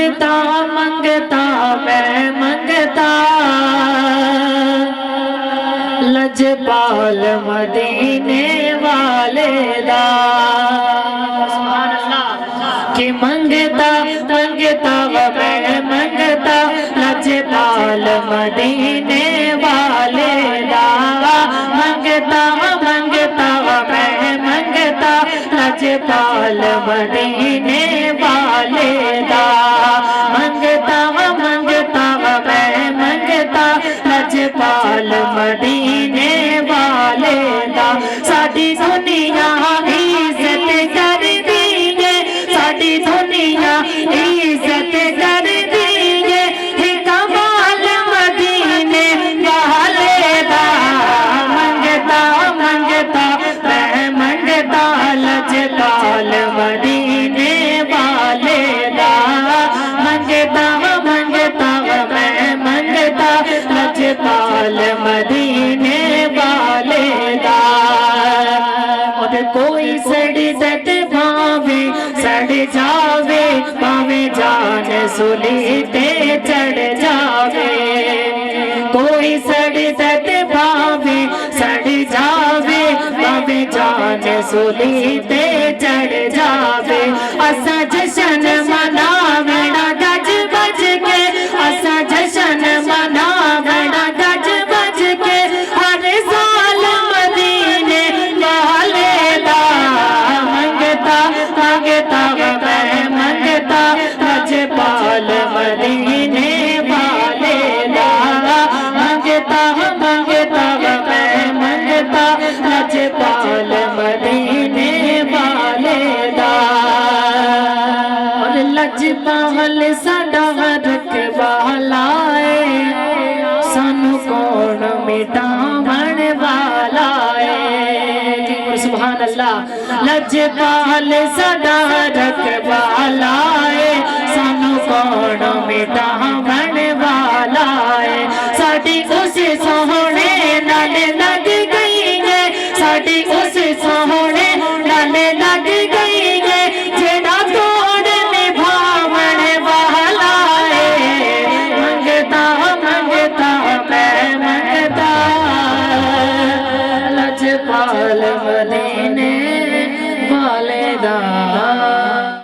منگتا منگتا میں منگتا لجپال مدینے والے دا کہ منگتا منگتا میں منگتا لجپال مدینے والے دا منگتا منگتا میں منگتا لجپال مدینے والے دا منگتا منگتا میں منگتا لجپال مدینے والے دا ساڈی دنیا عزت کر دیجے ساڈی دنیا عزت کر دیجے کمال مدینے والے دا منگتا منگتا میں منگتا لجپال مدینے والے دا منگتا منگتا میں منگتا لجپال مدینے والے دا اور کوئی سڑ بھاوے سڑ جاوے باوے جان سولی تے چڑھ جاوے کوئی سڑ بھاوے سڑ جاوے باوے جان سولی تے چڑھ جاوے اسا جشن مناونا گج بج کے اسا جشن مناونا گج بج کے ہر سال مدینے والے دا منگتا منگتا میں منگتا لجپال مدینے والے دا منگتا منگتا میں منگتا لجپال مدینے والے دا اور لجپال ساڈا رکھوالا ہے سانو کون مٹاون والا ہے سبحان اللہ لجپال ساڈا رکھوالا ہے سانو کون مٹاون والا ہے ساڈی اس